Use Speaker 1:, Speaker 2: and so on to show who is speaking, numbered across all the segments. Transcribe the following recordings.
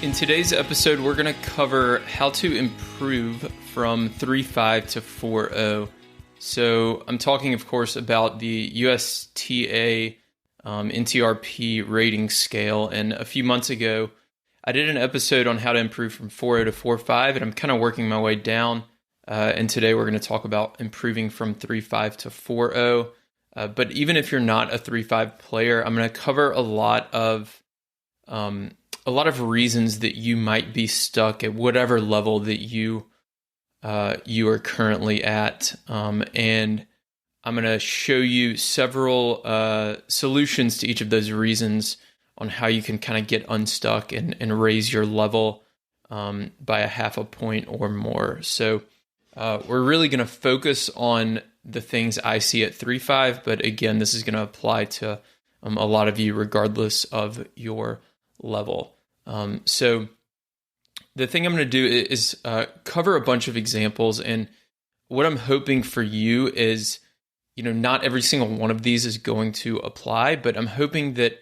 Speaker 1: In today's episode, we're going to cover how to improve from 3.5 to 4.0. So I'm talking, of course, about the USTA NTRP rating scale. And a few months ago, I did an episode on how to improve from 4.0 to 4.5, and I'm kind of working my way down. And today we're going to talk about improving from 3.5 to 4.0. But even if you're not a 3.5 player, I'm going to cover a lot of reasons that you might be stuck at whatever level that you are currently at, and I'm going to show you several solutions to each of those reasons on how you can kind of get unstuck and raise your level by a half a point or more. So we're really going to focus on the things I see at 3.5, but again, this is going to apply to a lot of you regardless of your level. So the thing I'm going to do is cover a bunch of examples, and what I'm hoping for you is, not every single one of these is going to apply, but I'm hoping that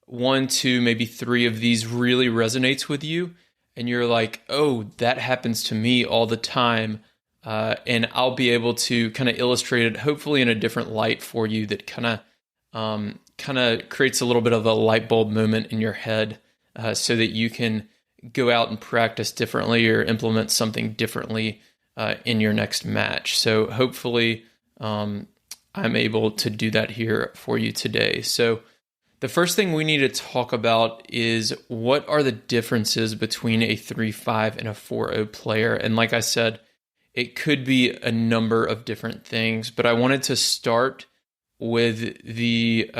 Speaker 1: 1, 2, maybe 3 of these really resonates with you, and you're like, oh, that happens to me all the time, and I'll be able to kind of illustrate it, hopefully in a different light for you that kind of creates a little bit of a light bulb moment in your head. So that you can go out and practice differently or implement something differently in your next match. So hopefully I'm able to do that here for you today. So the first thing we need to talk about is what are the differences between a 3.5 and a 4.0 player. And like I said, it could be a number of different things, but I wanted to start with the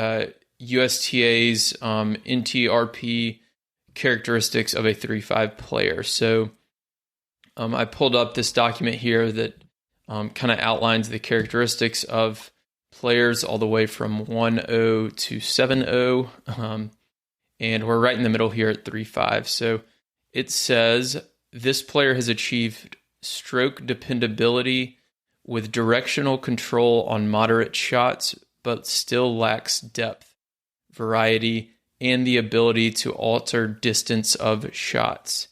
Speaker 1: USTA's NTRP characteristics of a 3.5 player. So I pulled up this document here that kind of outlines the characteristics of players all the way from 1.0 to 7.0. And we're right in the middle here at 3.5. So it says this player has achieved stroke dependability with directional control on moderate shots, but still lacks depth, variety, and the ability to alter distance of shots.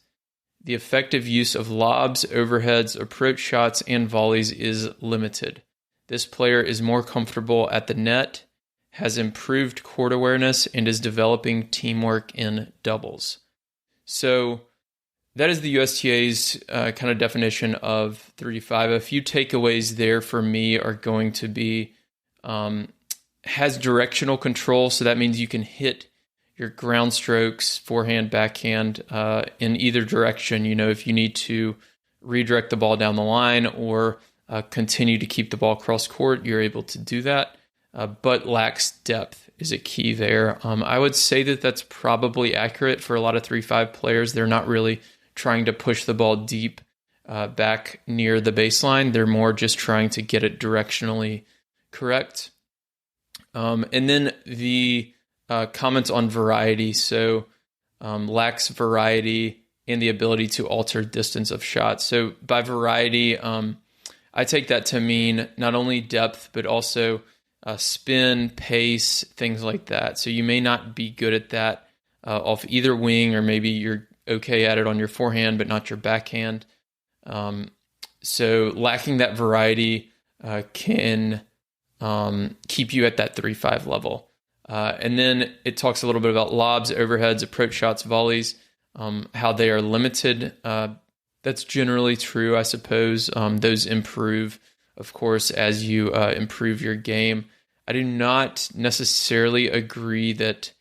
Speaker 1: The effective use of lobs, overheads, approach shots, and volleys is limited. This player is more comfortable at the net, has improved court awareness, and is developing teamwork in doubles. So that is the USTA's kind of definition of 3.5. A few takeaways there for me are going to be has directional control, so that means you can hit your ground strokes, forehand, backhand, in either direction. If you need to redirect the ball down the line or continue to keep the ball cross court, you're able to do that, but lacks depth is a key there. I would say that that's probably accurate for a lot of 3.5 players. They're not really trying to push the ball deep back near the baseline. They're more just trying to get it directionally correct. And then the comments on variety. So lacks variety and the ability to alter distance of shots. So by variety, I take that to mean not only depth, but also spin, pace, things like that. So you may not be good at that off either wing, or maybe you're okay at it on your forehand, but not your backhand. So lacking that variety can keep you at that 3.5 level. And then it talks a little bit about lobs, overheads, approach shots, volleys, how they are limited. That's generally true, I suppose. Those improve, of course, as you improve your game. I do not necessarily agree that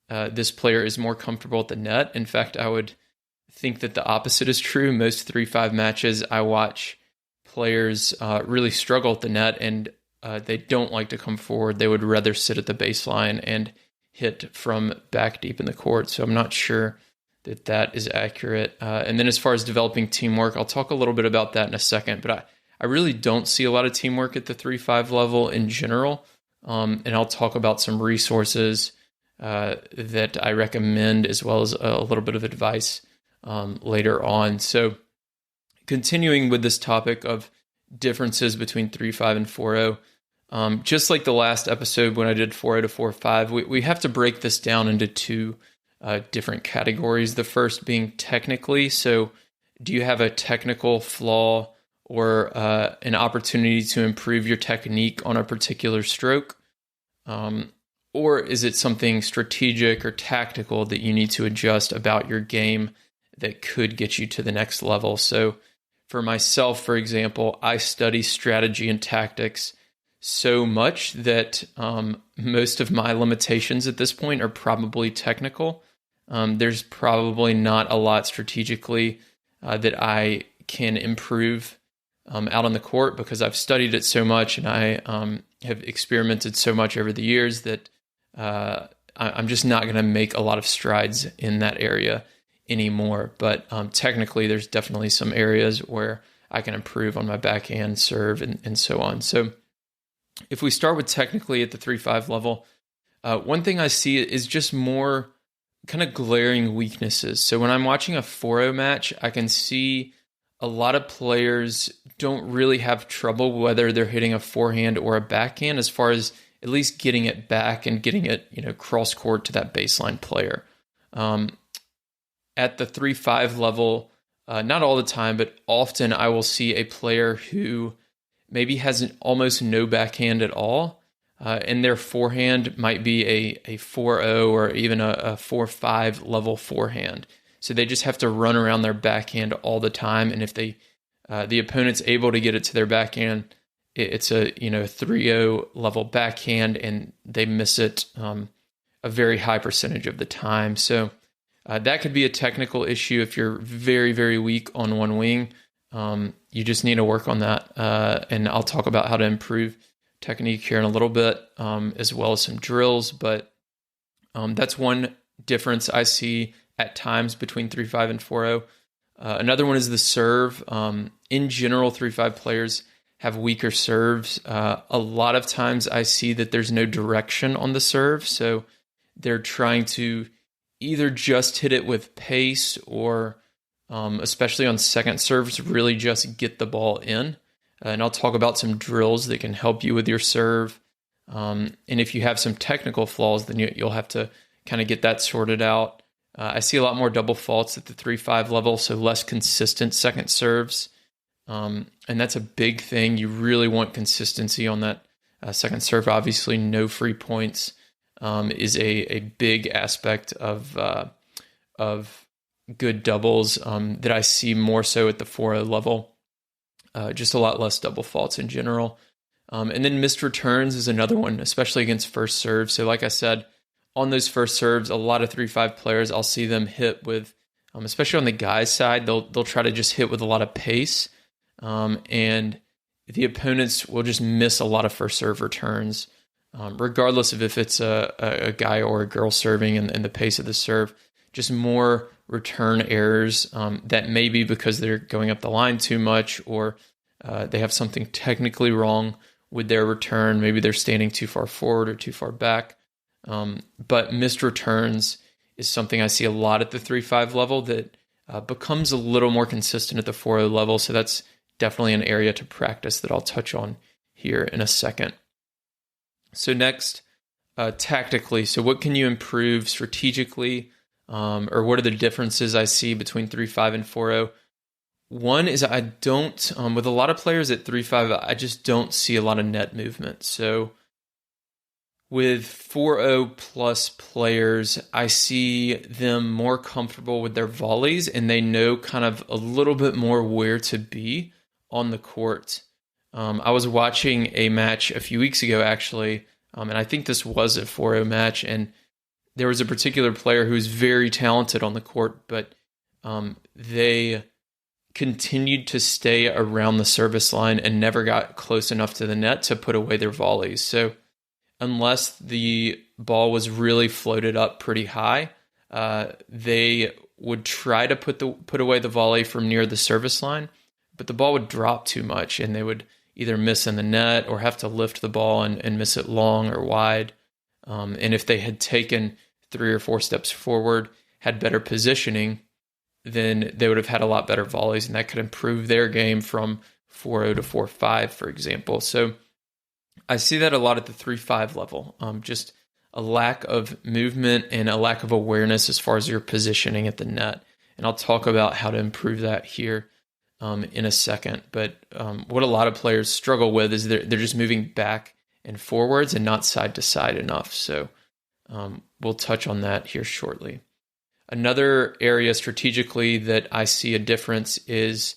Speaker 1: this player is more comfortable at the net. In fact, I would think that the opposite is true. Most 3.5 matches I watch, players really struggle at the net, and they don't like to come forward. They would rather sit at the baseline and hit from back deep in the court. So I'm not sure that is accurate. And then as far as developing teamwork, I'll talk a little bit about that in a second, but I really don't see a lot of teamwork at the 3.5 level in general. And I'll talk about some resources that I recommend, as well as a little bit of advice later on. So continuing with this topic of differences between 3.5 and 4.0, just like the last episode when I did 4.0 to 4.5, we have to break this down into two different categories. The first being technically. So do you have a technical flaw or an opportunity to improve your technique on a particular stroke? Or is it something strategic or tactical that you need to adjust about your game that could get you to the next level? So for myself, for example, I study strategy and tactics so much that most of my limitations at this point are probably technical. There's probably not a lot strategically that I can improve out on the court because I've studied it so much and I have experimented so much over the years that I'm just not going to make a lot of strides in that area anymore. But technically, there's definitely some areas where I can improve on my backhand serve and so on. So if we start with technically at the 3-5 level, one thing I see is just more kind of glaring weaknesses. So when I'm watching a 4-0 match, I can see a lot of players don't really have trouble whether they're hitting a forehand or a backhand as far as at least getting it back and getting it, cross court to that baseline player. At the 3-5 level, not all the time, but often I will see a player who maybe has almost no backhand at all, and their forehand might be a 4-0 or even a 4-5 level forehand. So they just have to run around their backhand all the time, and if the opponent's able to get it to their backhand, it's a 3-0 level backhand, and they miss it a very high percentage of the time. So that could be a technical issue if you're very, very weak on one wing. You just need to work on that, and I'll talk about how to improve technique here in a little bit, as well as some drills. But that's one difference I see at times between 3-5 and 4-0. Another one is the serve. In general, 3-5 players have weaker serves. A lot of times I see that there's no direction on the serve, so they're trying to either just hit it with pace or, especially on second serves, really just get the ball in. And I'll talk about some drills that can help you with your serve. And if you have some technical flaws, then you'll have to kind of get that sorted out. I see a lot more double faults at the 3-5 level, so less consistent second serves. And that's a big thing. You really want consistency on that second serve. Obviously, no free points is a big aspect of good doubles that I see more so at the 4-0 level. Just a lot less double faults in general. And then missed returns is another one, especially against first serve. So like I said, on those first serves, a lot of 3-5 players, I'll see them hit with, especially on the guys' side, they'll try to just hit with a lot of pace. And the opponents will just miss a lot of first serve returns, regardless of if it's a guy or a girl serving and the pace of the serve. Just more return errors that may be because they're going up the line too much, or they have something technically wrong with their return. Maybe they're standing too far forward or too far back. But missed returns is something I see a lot at the 3-5 level that becomes a little more consistent at the 4-0 level. So that's definitely an area to practice that I'll touch on here in a second. So next, tactically. So what can you improve strategically? Or what are the differences I see between 3-5 and 4-0? One is I don't, with a lot of players at 3-5, I just don't see a lot of net movement. So with 4-0 plus players, I see them more comfortable with their volleys, and they know kind of a little bit more where to be on the court. I was watching a match a few weeks ago, actually, and I think this was a 4-0 match, and there was a particular player who was very talented on the court, but they continued to stay around the service line and never got close enough to the net to put away their volleys. So unless the ball was really floated up pretty high, they would try to put away the volley from near the service line, but the ball would drop too much, and they would either miss in the net or have to lift the ball and miss it long or wide. And if they had taken 3 or 4 steps forward, had better positioning, then they would have had a lot better volleys, and that could improve their game from 4-0 to 4-5, for example. So I see that a lot at the 3-5 level. Just a lack of movement and a lack of awareness as far as your positioning at the net. And I'll talk about how to improve that here in a second. But what a lot of players struggle with is they're just moving back and forwards and not side to side enough. So we'll touch on that here shortly. Another area strategically that I see a difference is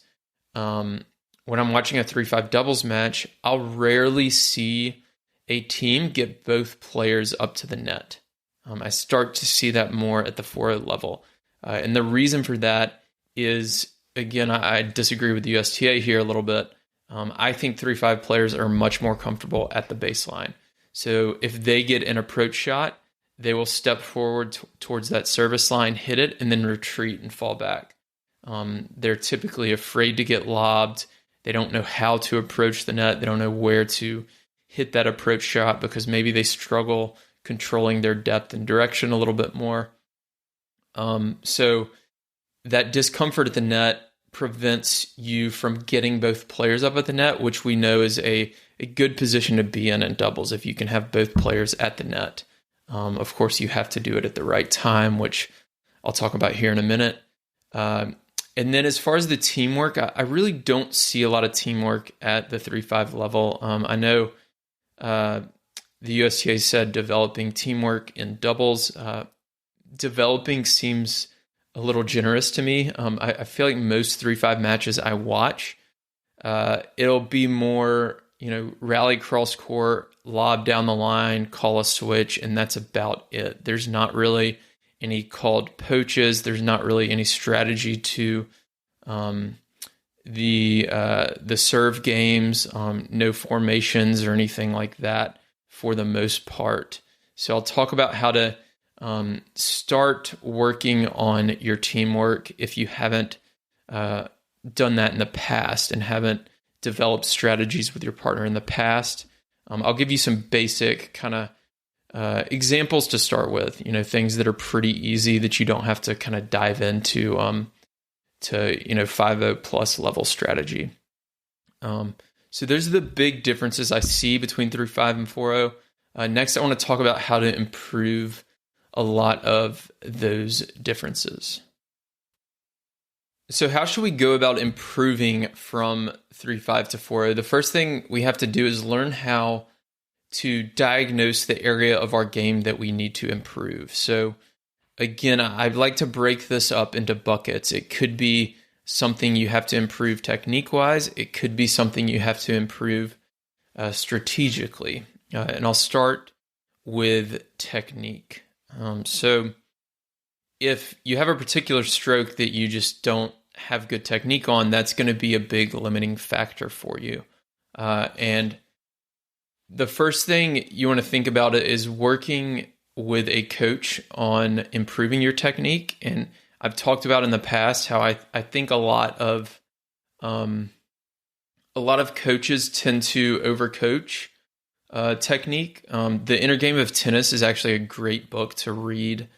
Speaker 1: when I'm watching a 3-5 doubles match, I'll rarely see a team get both players up to the net. I start to see that more at the 4-0 level. And the reason for that is, again, I disagree with the USTA here a little bit. I think 3-5 players are much more comfortable at the baseline. So if they get an approach shot, they will step forward towards that service line, hit it, and then retreat and fall back. They're typically afraid to get lobbed. They don't know how to approach the net. They don't know where to hit that approach shot because maybe they struggle controlling their depth and direction a little bit more. So that discomfort at the net prevents you from getting both players up at the net, which we know is a good position to be in doubles if you can have both players at the net. Of course, you have to do it at the right time, which I'll talk about here in a minute. And then as far as the teamwork, I really don't see a lot of teamwork at the 3-5 level. I know the USTA said developing teamwork in doubles. Developing seems a little generous to me. I feel like most 3-5 matches I watch, it'll be more, rally cross court, lob down the line, call a switch, and that's about it. There's not really any called poaches. There's not really any strategy to the serve games, no formations or anything like that for the most part. So I'll talk about how to start working on your teamwork if you haven't done that in the past and haven't developed strategies with your partner in the past. I'll give you some basic kind of examples to start with, things that are pretty easy that you don't have to kind of dive into to 5-0 plus level strategy. So those are the big differences I see between 3-5 and 4-0. Next, I want to talk about how to improve a lot of those differences. So how should we go about improving from 3-5 to 4-0? The first thing we have to do is learn how to diagnose the area of our game that we need to improve. So again, I'd like to break this up into buckets. It could be something you have to improve technique-wise. It could be something you have to improve strategically. And I'll start with technique. So if you have a particular stroke that you just don't have good technique on, that's going to be a big limiting factor for you. And the first thing you want to think about is working with a coach on improving your technique. And I've talked about in the past how I think a lot of coaches tend to overcoach technique. The Inner Game of Tennis is actually a great book to read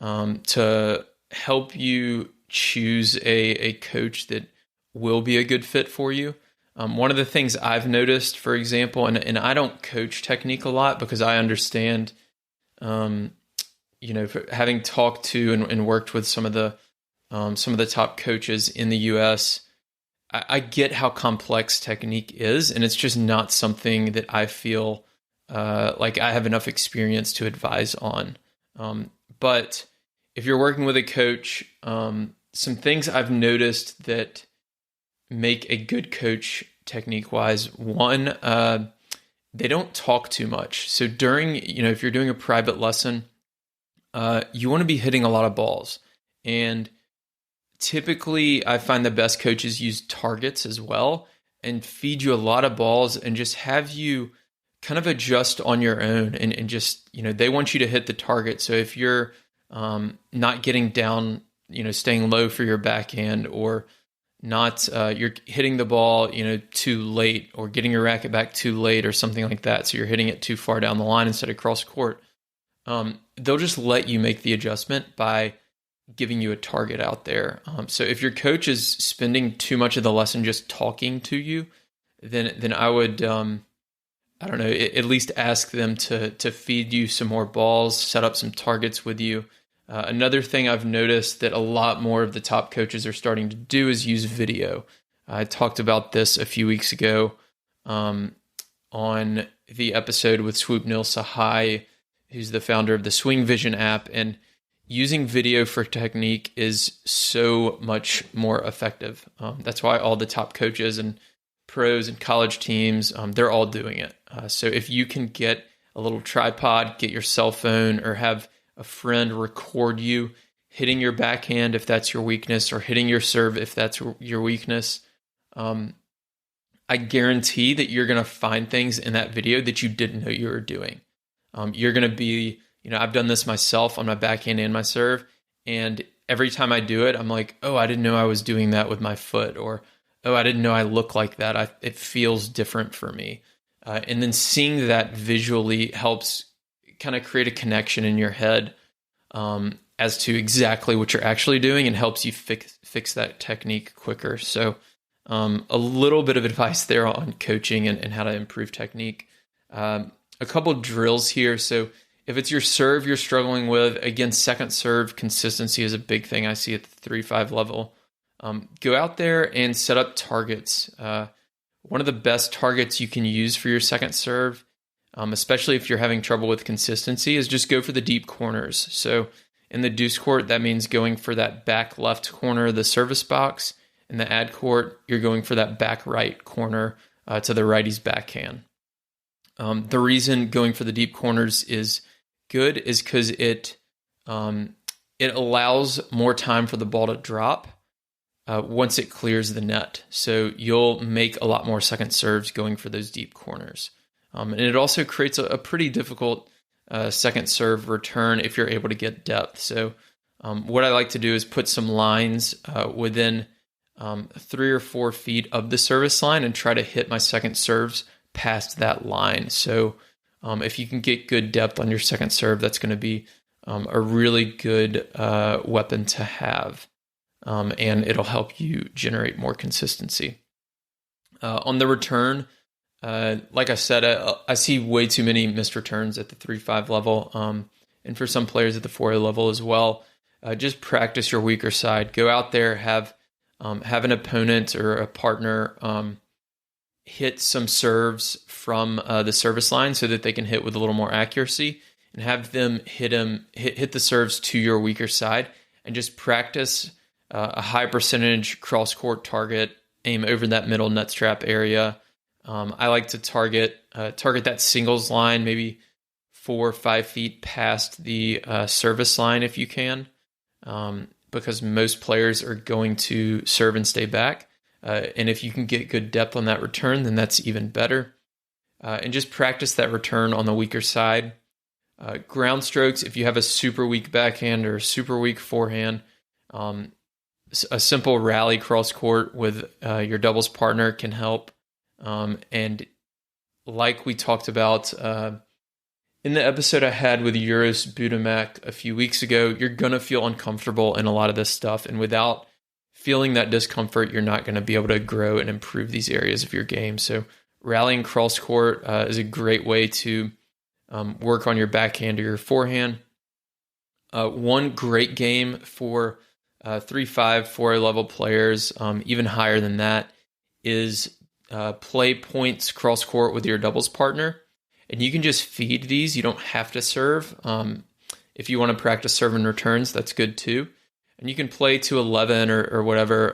Speaker 1: to help you choose a coach that will be a good fit for you. One of the things I've noticed, for example, and I don't coach technique a lot because I understand, having talked to and worked with some of the top coaches in the U.S., I get how complex technique is, and it's just not something that I feel like I have enough experience to advise on. But if you're working with a coach, some things I've noticed that make a good coach technique-wise. One, they don't talk too much. So during, if you're doing a private lesson, you want to be hitting a lot of balls. And typically, I find the best coaches use targets as well and feed you a lot of balls and just have you kind of adjust on your own and just, they want you to hit the target. So if you're not getting down, staying low for your backhand or not, you're hitting the ball, too late or getting your racket back too late or something like that. So you're hitting it too far down the line instead of cross court. They'll just let you make the adjustment by giving you a target out there. So if your coach is spending too much of the lesson just talking to you, then I would I don't know, at least ask them to feed you some more balls, set up some targets with you. Another thing I've noticed that a lot more of the top coaches are starting to do is use video. I talked about this a few weeks ago on the episode with Swoopnil Sahai, who's the founder of the Swing Vision app, and using video for technique is so much more effective. That's why all the top coaches and pros and college teams, they're all doing it. So if you can get a little tripod, get your cell phone, or have a friend record you hitting your backhand if that's your weakness, or hitting your serve if that's your weakness, I guarantee that you're going to find things in that video that you didn't know you were doing. You're going to be, I've done this myself on my backhand and my serve, and every time I do it, I'm like, oh, I didn't know I was doing that with my foot, or oh, I didn't know I look like that. It feels different for me. And then seeing that visually helps kind of create a connection in your head as to exactly what you're actually doing, and helps you fix that technique quicker. So a little bit of advice there on coaching and how to improve technique. A couple drills here. So if it's your serve you're struggling with, again, second serve consistency is a big thing I see at the 3-5 level. Go out there and set up targets. One of the best targets you can use for your second serve, especially if you're having trouble with consistency, is just go for the deep corners. So in the deuce court, that means going for that back left corner of the service box. In the ad court, you're going for that back right corner to the righty's backhand. The reason going for the deep corners is good is because it allows more time for the ball to drop once it clears the net. So you'll make a lot more second serves going for those deep corners. And it also creates a pretty difficult second serve return if you're able to get depth. So what I like to do is put some lines within 3 or 4 feet of the service line and try to hit my second serves past that line. So if you can get good depth on your second serve, that's going to be a really good weapon to have. And it'll help you generate more consistency. On the return, like I said, I see way too many missed returns at the 3-5 level, and for some players at the 4A level as well. Just practice your weaker side. Go out there, have an opponent or a partner hit some serves from the service line so that they can hit with a little more accuracy, and have them hit the serves to your weaker side, and just practice a high percentage cross court target, aim over that middle net strap area. I like to target that singles line, maybe 4 or 5 feet past the service line if you can, because most players are going to serve and stay back. And if you can get good depth on that return, then that's even better. And just practice that return on the weaker side. Ground strokes, if you have a super weak backhand or a super weak forehand, a simple rally cross court with your doubles partner can help. And like we talked about in the episode I had with Uros Budamek a few weeks ago, you're going to feel uncomfortable in a lot of this stuff. And without feeling that discomfort, you're not going to be able to grow and improve these areas of your game. So rallying cross court is a great way to work on your backhand or your forehand. One great game for 3-5, 4A level players, even higher than that, is play points cross court with your doubles partner. And you can just feed these. You don't have to serve. If you want to practice serve and returns, that's good too. And you can play to 11 or whatever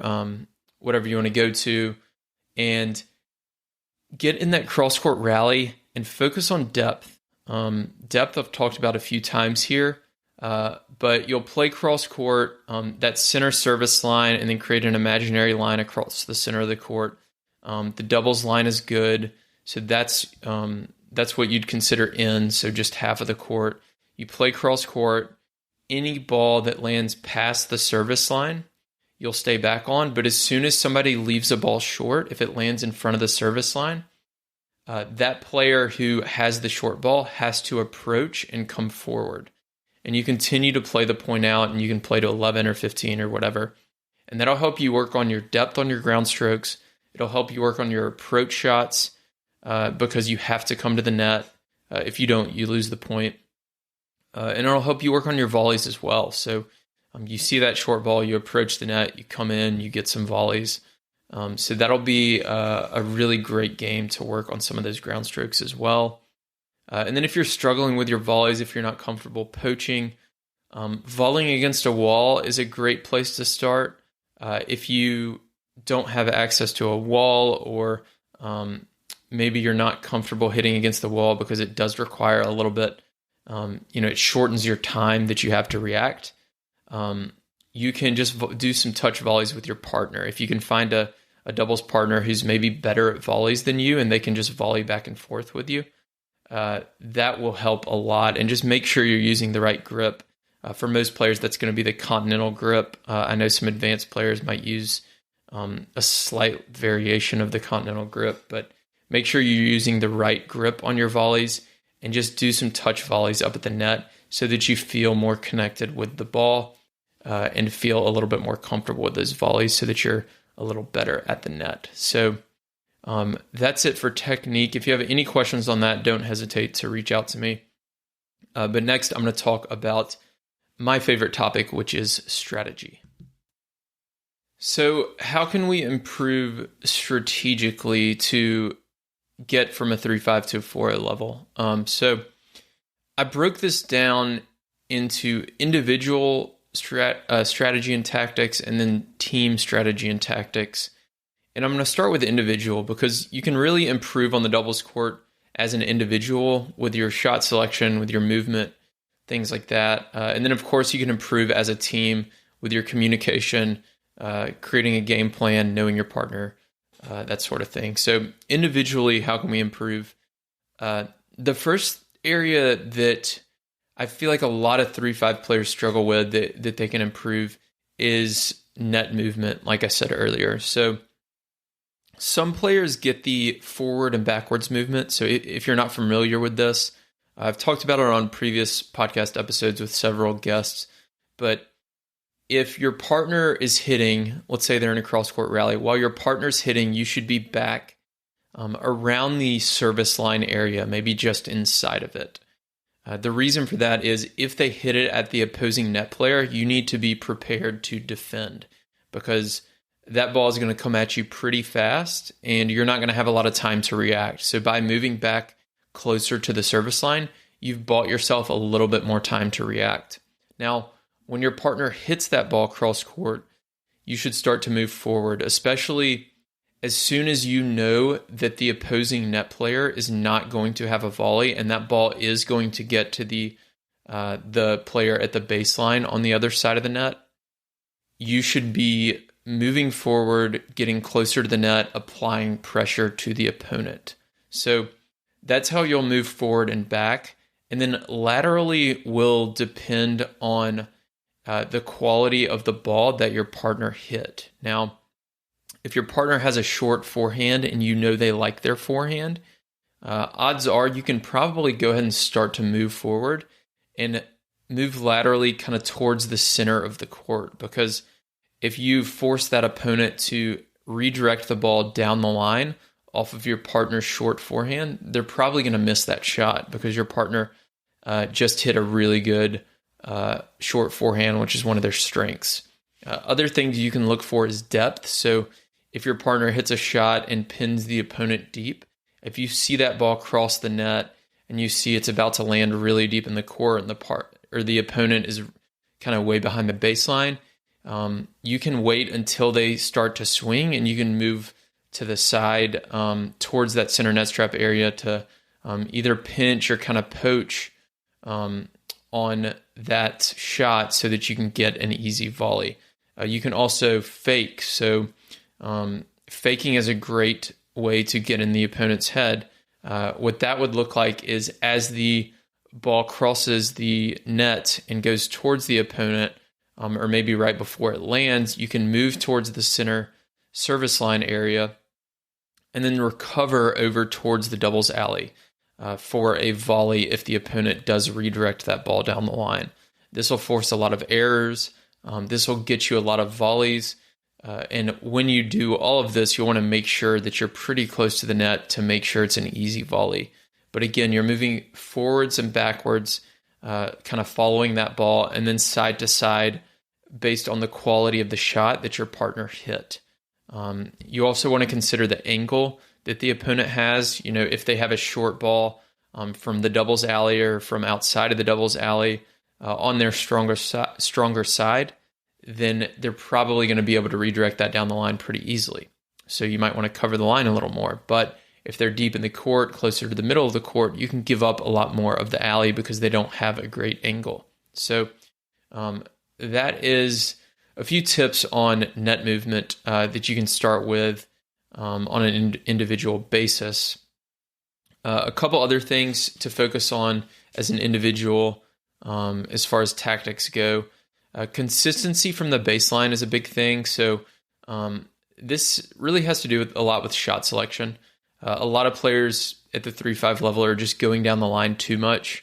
Speaker 1: you want to go to, and get in that cross court rally and focus on depth. Depth I've talked about a few times here, but you'll play cross court, that center service line, and then create an imaginary line across the center of the court. The doubles line is good, so that's what you'd consider in, so just half of the court. You play cross court. Any ball that lands past the service line, you'll stay back on. But as soon as somebody leaves a ball short, if it lands in front of the service line, that player who has the short ball has to approach and come forward. And you continue to play the point out, and you can play to 11 or 15 or whatever. And that'll help you work on your depth on your ground strokes. It'll help you work on your approach shots. because you have to come to the net. If you don't, you lose the point. And it'll help you work on your volleys as well. So you see that short ball, you approach the net, you come in, you get some volleys. So that'll be a really great game to work on some of those ground strokes as well. And then if you're struggling with your volleys, if you're not comfortable poaching, volleying against a wall is a great place to start. If you don't have access to a wall, or maybe you're not comfortable hitting against the wall because it does require a little bit, it shortens your time that you have to react. You can just do some touch volleys with your partner. If you can find a doubles partner who's maybe better at volleys than you, and they can just volley back and forth with you, that will help a lot. And just make sure you're using the right grip. For most players, that's going to be the continental grip. I know some advanced players might use a slight variation of the continental grip, but make sure you're using the right grip on your volleys, and just do some touch volleys up at the net so that you feel more connected with the ball and feel a little bit more comfortable with those volleys so that you're a little better at the net. So that's it for technique. If you have any questions on that, don't hesitate to reach out to me. But next, I'm going to talk about my favorite topic, which is strategy. So how can we improve strategically to get from a 3-5 to a 4 level? So I broke this down into individual strategy and tactics, and then team strategy and tactics. And I'm going to start with individual because you can really improve on the doubles court as an individual with your shot selection, with your movement, things like that. And then, of course, you can improve as a team with your communication, creating a game plan, knowing your partner, that sort of thing. So individually, how can we improve? The first area that I feel like a lot of 3-5 players struggle with that they can improve is net movement, like I said earlier. So some players get the forward and backwards movement. So if you're not familiar with this, I've talked about it on previous podcast episodes with several guests, but if your partner is hitting, let's say they're in a cross-court rally, while your partner's hitting, you should be back around the service line area, maybe just inside of it. The reason for that is if they hit it at the opposing net player, you need to be prepared to defend, because that ball is going to come at you pretty fast and you're not going to have a lot of time to react. So by moving back closer to the service line, you've bought yourself a little bit more time to react. Now, when your partner hits that ball cross court, you should start to move forward, especially as soon as you know that the opposing net player is not going to have a volley and that ball is going to get to the player at the baseline on the other side of the net. You should be moving forward, getting closer to the net, applying pressure to the opponent. So that's how you'll move forward and back. And then laterally will depend on the quality of the ball that your partner hit. Now, if your partner has a short forehand and you know they like their forehand, odds are you can probably go ahead and start to move forward and move laterally kind of towards the center of the court, because if you force that opponent to redirect the ball down the line off of your partner's short forehand, they're probably going to miss that shot because your partner just hit a really good short forehand, which is one of their strengths. Other things you can look for is depth. So if your partner hits a shot and pins the opponent deep, if you see that ball cross the net and you see it's about to land really deep in the court and the opponent is kind of way behind the baseline, you can wait until they start to swing and you can move to the side towards that center net strap area to either pinch or kind of poach on that shot so that you can get an easy volley. You can also fake. So faking is a great way to get in the opponent's head. What that would look like is as the ball crosses the net and goes towards the opponent, or maybe right before it lands, you can move towards the center service line area and then recover over towards the doubles alley for a volley if the opponent does redirect that ball down the line. This will force a lot of errors. This will get you a lot of volleys. And when you do all of this, you want to make sure that you're pretty close to the net to make sure it's an easy volley. But again, you're moving forwards and backwards, kind of following that ball, and then side to side based on the quality of the shot that your partner hit. You also want to consider the angle that the opponent has. If they have a short ball from the doubles alley or from outside of the doubles alley on their stronger side, then they're probably going to be able to redirect that down the line pretty easily. So you might want to cover the line a little more. But if they're deep in the court, closer to the middle of the court, you can give up a lot more of the alley because they don't have a great angle. So that is a few tips on net movement that you can start with on an individual basis. A couple other things to focus on as an individual as far as tactics go. Consistency from the baseline is a big thing. So this really has to do a lot with shot selection. A lot of players at the 3-5 level are just going down the line too much.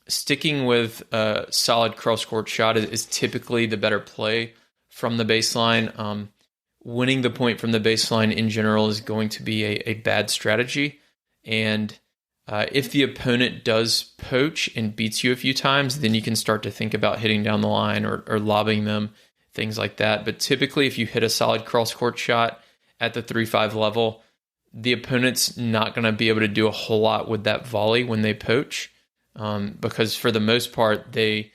Speaker 1: Sticking with a solid cross-court shot is typically the better play from the baseline. Winning the point from the baseline in general is going to be a bad strategy. And if the opponent does poach and beats you a few times, then you can start to think about hitting down the line or lobbing them, things like that. But typically, if you hit a solid cross-court shot at the 3-5 level, the opponent's not going to be able to do a whole lot with that volley when they poach, because for the most part, they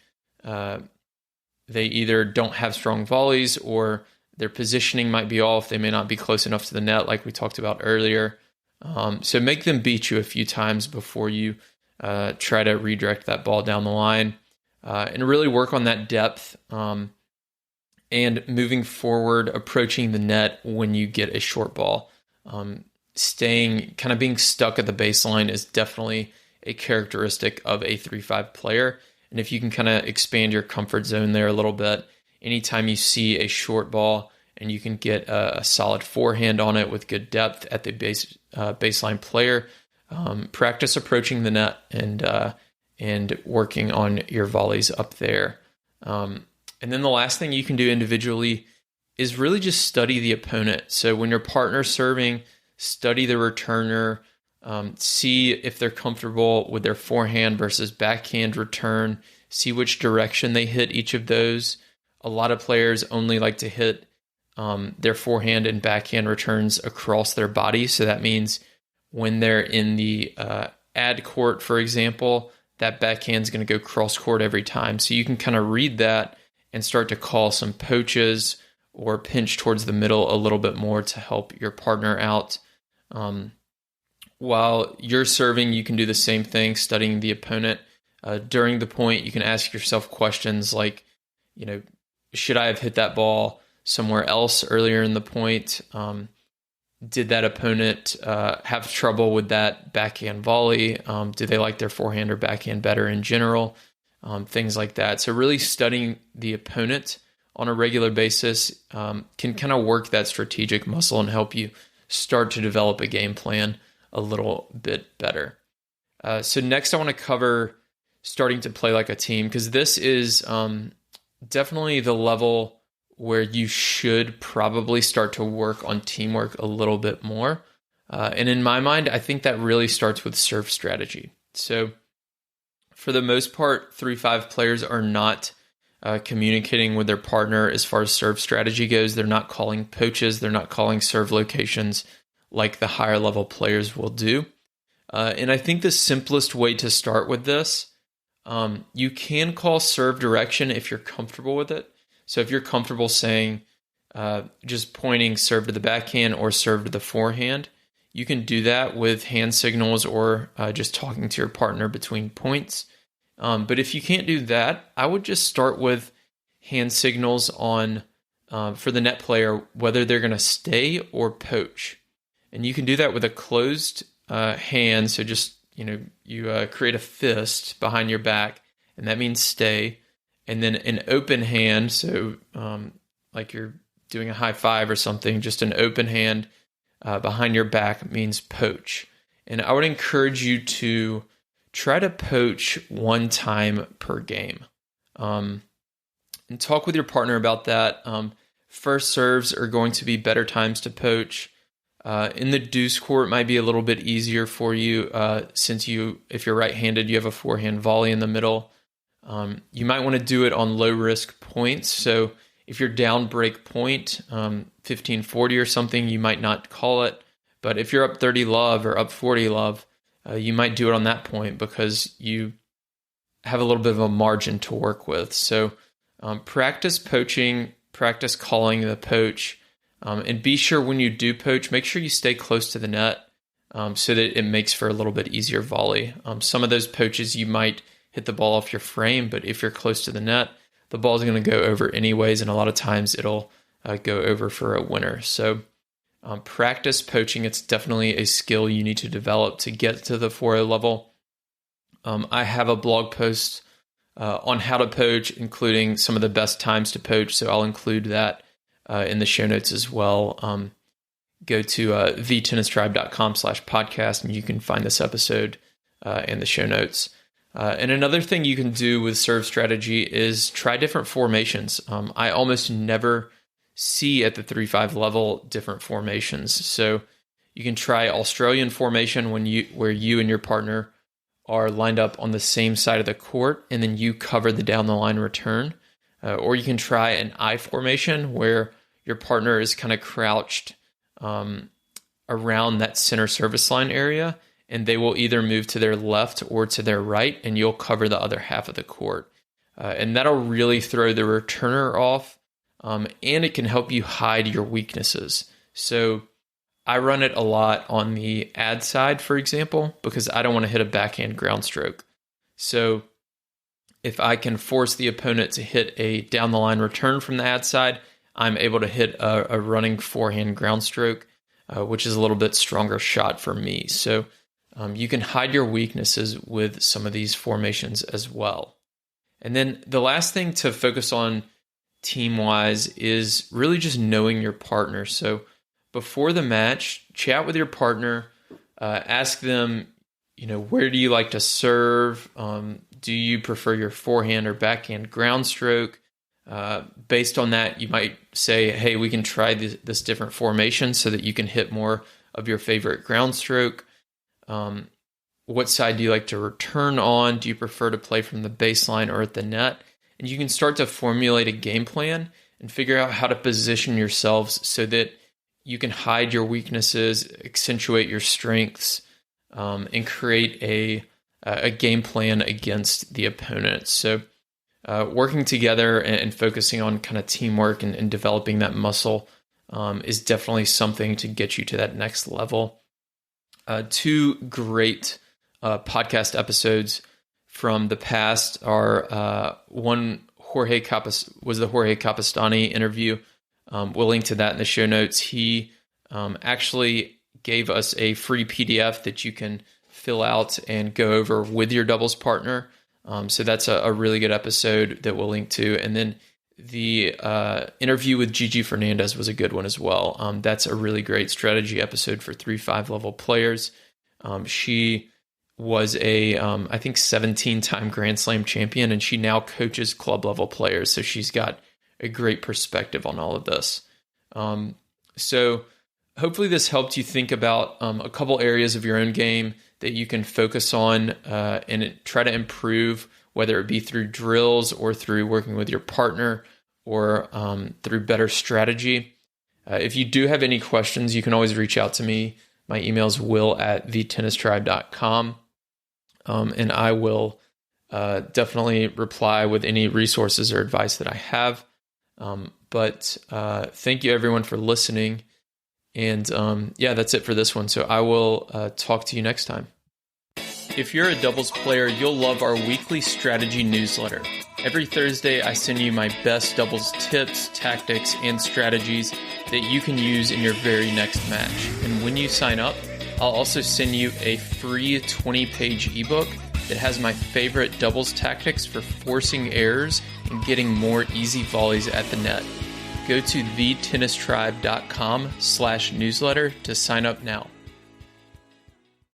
Speaker 1: either don't have strong volleys or their positioning might be off. They may not be close enough to the net, like we talked about earlier. So make them beat you a few times before you try to redirect that ball down the line, and really work on that depth and moving forward, approaching the net when you get a short ball. Being stuck at the baseline is definitely a characteristic of a 3-5 player. And if you can kind of expand your comfort zone there a little bit, anytime you see a short ball and you can get a solid forehand on it with good depth at the baseline player, practice approaching the net and working on your volleys up there. And then the last thing you can do individually is really just study the opponent. So when your partner's serving, study the returner, see if they're comfortable with their forehand versus backhand return, see which direction they hit each of those. A lot of players only like to hit their forehand and backhand returns across their body. So that means when they're in the ad court, for example, that backhand's going to go cross court every time. So you can kind of read that and start to call some poaches or pinch towards the middle a little bit more to help your partner out. While you're serving, you can do the same thing, studying the opponent. During the point, you can ask yourself questions like, should I have hit that ball somewhere else earlier in the point? Did that opponent have trouble with that backhand volley? Do they like their forehand or backhand better in general? Things like that. So really studying the opponent on a regular basis can kind of work that strategic muscle and help you start to develop a game plan a little bit better. So next I want to cover starting to play like a team, because this is definitely the level where you should probably start to work on teamwork a little bit more. And in my mind, I think that really starts with serve strategy. So for the most part, 3-5 players are not communicating with their partner as far as serve strategy goes. They're not calling poaches. They're not calling serve locations like the higher level players will do. And I think the simplest way to start with this, you can call serve direction if you're comfortable with it. So if you're comfortable saying just pointing serve to the backhand or serve to the forehand, you can do that with hand signals or just talking to your partner between points. But if you can't do that, I would just start with hand signals on for the net player, whether they're going to stay or poach. And you can do that with a closed hand. So just, you create a fist behind your back, and that means stay. And then an open hand, so like you're doing a high five or something, just an open hand behind your back means poach. And I would encourage you to try to poach one time per game. And talk with your partner about that. first serves are going to be better times to poach. In the deuce court might be a little bit easier for you since if you're right-handed, you have a forehand volley in the middle. You might want to do it on low-risk points. So if you're down break point, 15-40 or something, you might not call it. But if you're up 30 love or up 40 love, you might do it on that point because you have a little bit of a margin to work with. So practice poaching, practice calling the poach, and be sure when you do poach, make sure you stay close to the net so that it makes for a little bit easier volley. Some of those poaches you might hit the ball off your frame, but if you're close to the net, the ball's going to go over anyways, and a lot of times it'll go over for a winner. So practice poaching. It's definitely a skill you need to develop to get to the 4.0 level. I have a blog post on how to poach, including some of the best times to poach, so I'll include that in the show notes as well. Go to thetennistribe.com/podcast, and you can find this episode in the show notes. And another thing you can do with serve strategy is try different formations. I almost never see at the 3-5 level different formations. So you can try Australian formation where you and your partner are lined up on the same side of the court, and then you cover the down the line return. Or you can try an I formation where your partner is kind of crouched around that center service line area, and they will either move to their left or to their right, and you'll cover the other half of the court. And that'll really throw the returner off, and it can help you hide your weaknesses. So I run it a lot on the ad side, for example, because I don't want to hit a backhand ground stroke. So if I can force the opponent to hit a down the line return from the ad side, I'm able to hit a running forehand ground stroke, which is a little bit stronger shot for me. So you can hide your weaknesses with some of these formations as well. And then the last thing to focus on team-wise is really just knowing your partner. So before the match, chat with your partner, ask them, where do you like to serve? Do you prefer your forehand or backhand ground stroke? Based on that, you might say, hey, we can try this different formation so that you can hit more of your favorite ground stroke. What side do you like to return on? Do you prefer to play from the baseline or at the net? And you can start to formulate a game plan and figure out how to position yourselves so that you can hide your weaknesses, accentuate your strengths, and create a game plan against the opponent. So working together and focusing on kind of teamwork and developing that muscle is definitely something to get you to that next level. Two great podcast episodes from the past are one was the Jorge Capistani interview. We'll link to that in the show notes. He actually gave us a free PDF that you can fill out and go over with your doubles partner. So that's a really good episode that we'll link to. And then the interview with Gigi Fernandez was a good one as well. That's a really great strategy episode for 3-5 level players. She was I think 17-time Grand Slam champion, and she now coaches club level players. So she's got a great perspective on all of this. So hopefully this helped you think about a couple areas of your own game that you can focus on and try to improve, whether it be through drills or through working with your partner or through better strategy. If you do have any questions, you can always reach out to me. My email is will@thetennistribe.com, and I will definitely reply with any resources or advice that I have. But thank you everyone for listening. And that's it for this one. So I will talk to you next time. If you're a doubles player, you'll love our weekly strategy newsletter. Every Thursday, I send you my best doubles tips, tactics, and strategies that you can use in your very next match. And when you sign up, I'll also send you a free 20-page ebook that has my favorite doubles tactics for forcing errors and getting more easy volleys at the net. Go to thetennistribe.com/newsletter to sign up now.